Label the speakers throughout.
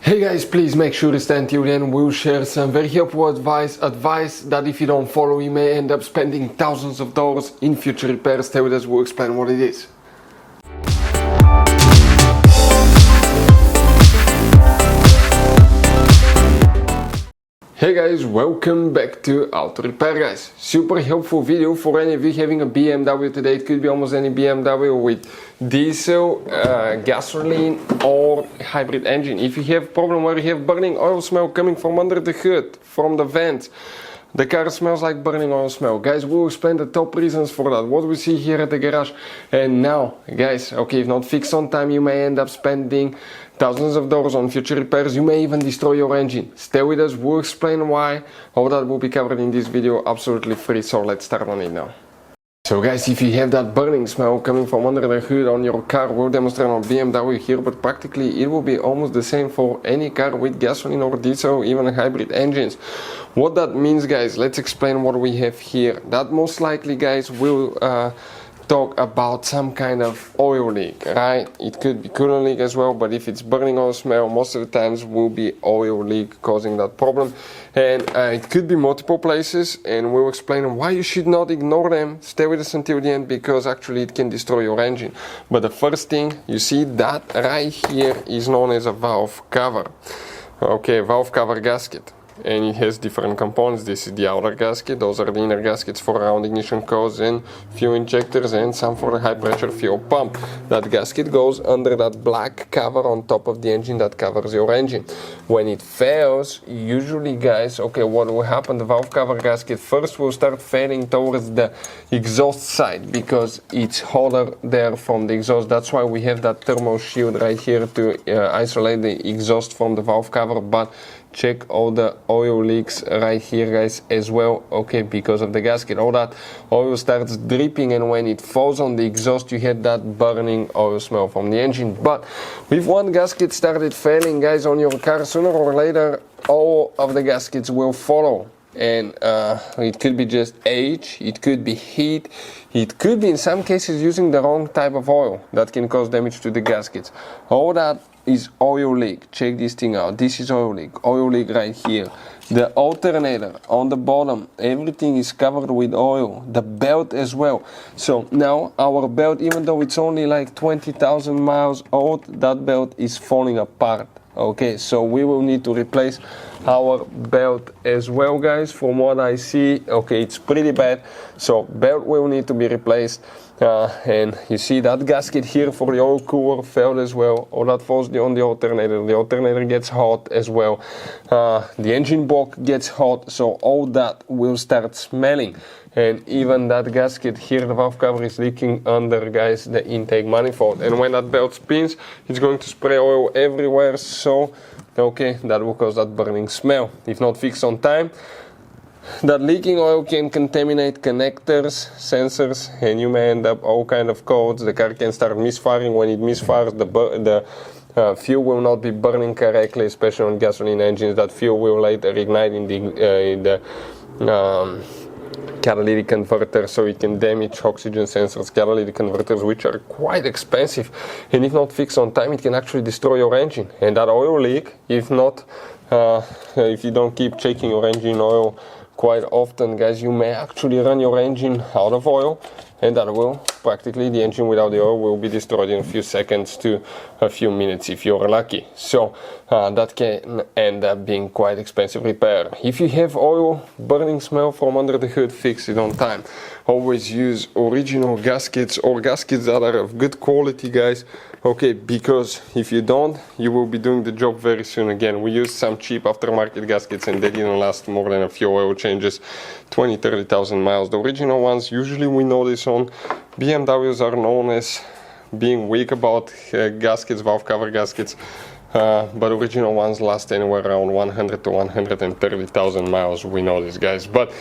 Speaker 1: Hey guys, please make sure to stay until the end. We'll share some very helpful advice that if you don't follow you may end up spending thousands of dollars in future repairs. Stay with us, we'll explain what it is. Hey guys, welcome back to Auto Repair guys. Super helpful video for any of you having a BMW today. It could be almost any BMW with diesel, gasoline or hybrid engine. If you have a problem where you have burning oil smell coming from under the hood, from the vents, the car smells like burning oil smell. Guys, we'll explain the top reasons for that, what we see here at the garage. And now, guys, okay, if not fixed on time, you may end up spending thousands of dollars on future repairs. You may even destroy your engine. Stay with us, we'll explain why. All that will be covered in this video, absolutely free, so let's start on it now. So guys, if you have that burning smell coming from under the hood on your car, we'll demonstrate on BMW here, but practically it will be almost the same for any car with gasoline or diesel, even hybrid engines. What that means, guys, let's explain what we have here. That most likely, guys, will talk about some kind of oil leak, right? It could be coolant leak as well, but if it's burning oil smell, most of the times will be oil leak causing that problem. And it could be multiple places, and we'll explain why you should not ignore them. Stay with us until the end, because actually it can destroy your engine. But the first thing, you see that right here is known as a valve cover. Okay, valve cover gasket. And it has different components. This is the outer gasket, those are the inner gaskets for round ignition coils and fuel injectors, and some for the high pressure fuel pump. That gasket goes under that black cover on top of the engine that covers your engine. When it fails, usually, guys, okay, what will happen, the valve cover gasket first will start failing towards the exhaust side because it's hotter there from the exhaust. That's why we have that thermal shield right here to isolate the exhaust from the valve cover. But check all the oil leaks right here, guys, as well, okay, because of the gasket. All that oil starts dripping, and when it falls on the exhaust, you get that burning oil smell from the engine. But if one gasket started failing, guys, on your car, sooner or later all of the gaskets will follow. And it could be just age, it could be heat, it could be in some cases using the wrong type of oil that can cause damage to the gaskets. All that is oil leak. Check this thing out. This is oil leak right here. The alternator on the bottom, everything is covered with oil, the belt as well. So now our belt, even though it's only like 20,000 miles old, that belt is falling apart. Okay, so we will need to replace our belt as well, guys. From what I see, okay, it's pretty bad, so belt will need to be replaced. And you see that gasket here for the oil cooler failed as well, or that falls on the alternator gets hot as well, the engine block gets hot, so all that will start smelling. And even that gasket here, the valve cover, is leaking under, guys, the intake manifold. And when that belt spins, it's going to spray oil everywhere, so okay, that will cause that burning smell. If not fixed on time, that leaking oil can contaminate connectors, sensors, and you may end up all kind of codes. The car can start misfiring. When it misfires, the fuel will not be burning correctly, especially on gasoline engines. That fuel will later ignite in the catalytic converter, so it can damage oxygen sensors. Catalytic converters, which are quite expensive, and if not fixed on time, it can actually destroy your engine. And that oil leak, if you don't keep checking your engine oil quite often, guys, you may actually run your engine out of oil, and that will practically, the engine without the oil will be destroyed in a few seconds to a few minutes if you're lucky. So that can end up being quite expensive repair. If you have oil burning smell from under the hood, fix it on time. Always use original gaskets or gaskets that are of good quality, guys, okay, because if you don't, you will be doing the job very soon. Again, we used some cheap aftermarket gaskets, and they didn't last more than a few oil changes, 20-30,000 miles. The original ones, usually we notice on BMWs, are known as being weak about gaskets, valve cover gaskets, but original ones last anywhere around 100 to 130,000 miles, we know this, guys. But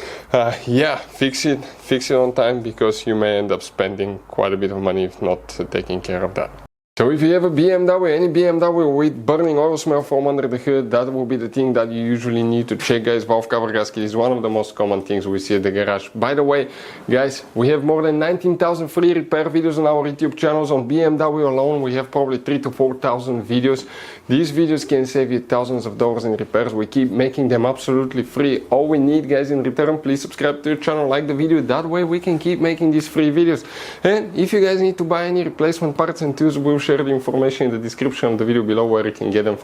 Speaker 1: yeah, fix it on time, because you may end up spending quite a bit of money if not taking care of that. So if you have a BMW, any BMW with burning oil smell from under the hood, that will be the thing that you usually need to check, guys. Valve cover gasket is one of the most common things we see at the garage. By the way, guys, we have more than 19,000 free repair videos on our YouTube channels. On BMW alone, we have probably 3,000 to 4,000 videos. These videos can save you thousands of dollars in repairs. We keep making them absolutely free. All we need, guys, in return, please subscribe to the channel, like the video. That way we can keep making these free videos. And if you guys need to buy any replacement parts and tools, we'll share the information in the description of the video below where you can get them from.